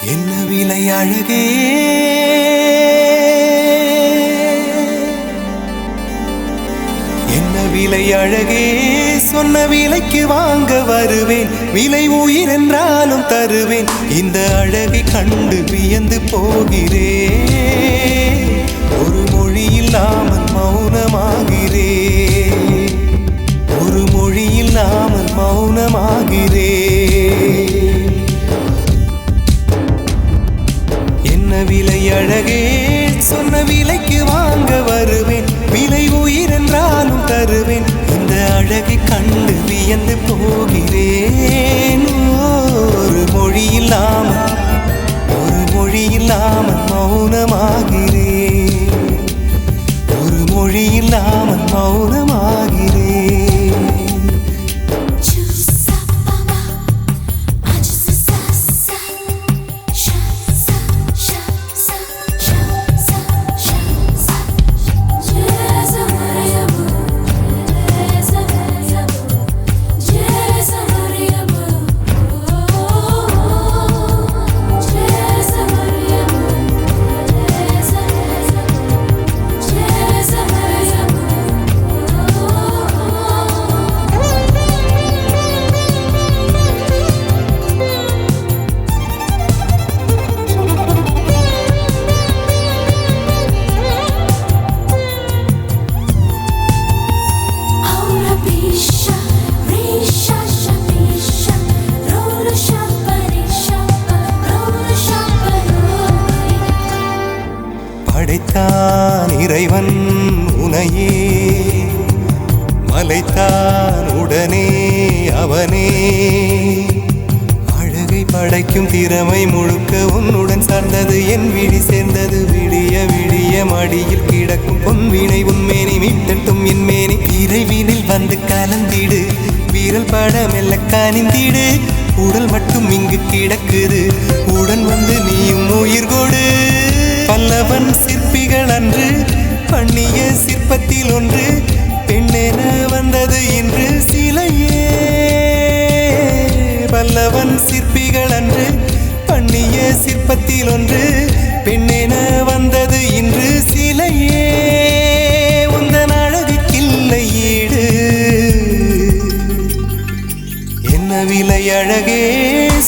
என்ன விலை அழகே என்ன விலை அழகே சொன்ன விலைக்கு வாங்க வருவேன் விலை உயிர் என்றாலும் தருவேன் இந்த அழகை கண்டு வியந்து போகிறேன் ஒரு மொழி இல்லாமல் மௌனமாகிறேன் ஒரு மொழி இல்லாமல் மௌனமாகிறேன் என்ன விலை அழகே சொன்ன விலைக்கு வாங்க வருவேன் விலை உயிர் என்றாலும் தருவேன் இந்த அழகை கண்டு வியந்து போகிறேன் ஒரு மொழி இல்லாமல் மௌனமாகிறேன் ஒரு மொழி இல்லாமல் மௌனமாகிறேன் படைத்தான் இறைவன் உனையே மலைத்தான் உடனே அவனே அழகை படைக்கும் திறமை முழுக்க உன்னுடன் சார்ந்தது என் விழி சேர்ந்தது விடிய விடிய மடியில் கிடக்கும் பொன்வினை உன்மேனி மீட்டட்டும் என் மேனி இறைவினில் வந்து கலந்திடு வீரல் பட மெல்ல காணிந்திடு உடல் மட்டும் இங்கு கிடக்குது உடன் வந்து நீயும் உயிர் கொடு பல்லவன் சிற்பிகள் அன்று பண்ணிய சிற்பத்தில் ஒன்று பெண்ணென வந்தது இன்று சிலையே பல்லவன் சிற்பிகள் அன்று பண்ணிய சிற்பத்தில் ஒன்று பெண்ணென வந்தது இன்று சிலையே உந்தன் அழகுக்கில்லை ஈடு என்ன விலை அழகே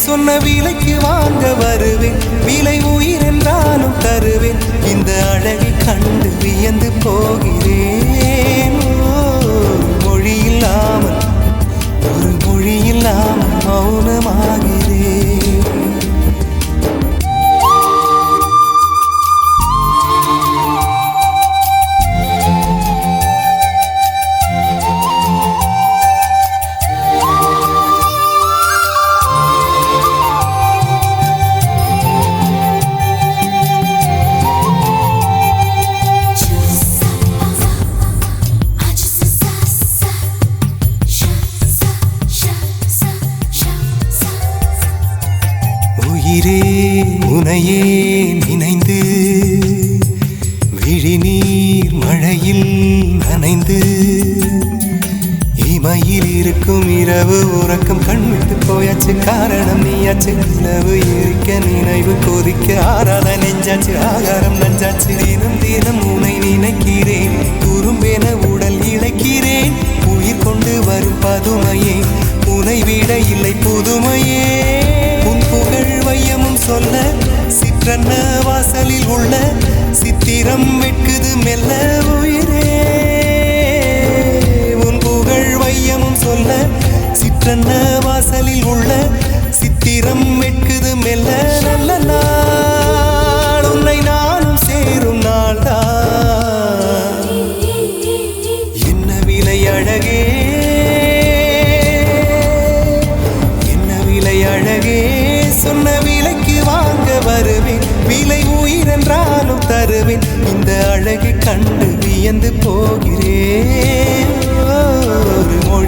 சொன்ன விலைக்கு வாங்க வருவேன் விலை உயிர் என்றாலும் தருவேன் இந்த அழகை கண்டு வியந்து போகிறேன் ஒரு மொழி இல்லாமல் மௌனமாகிறேன் உனையே நினைந்து விழிநீர் மழையில் நனைந்து இமையில் இருக்கும் இரவு உறக்கம் கண்விட்டு போயாச்சு காரணம் நீயாச்சு நிலவு எரிக்க நினைவு கொதிக்க ஆறாத நெஞ்சாச்சு ஆகாரம் நஞ்சாச்சு தினம் தினம் உனை நினைக்கிறேன் குறும்பென உடல் இழைக்கிறேன் உயிர் கொண்டு வரும் பதுமையே உனை விட இல்லை புதுமையே உன் புகழ் வையமும் சொல்ல சிற்றன்ன வாசலில் உள்ள சித்திரம் வெட்குது மெல்ல உயிரே உன் புகழ் வையமும் சொல்ல சிற்றன்ன வாசலில் உள்ள சித்திரம் வெட்குது மெல்ல நல்ல நாள் உன்னை நானும் சேரும் நாள்தான் என்ன விலை அழகே அழகே சொன்ன விலைக்கு வாங்க வருவேன் விலை உயிர் என்றாலும் தருவேன் இந்த அழகை கண்டு வியந்து போகிறேன் ஒரு மொழி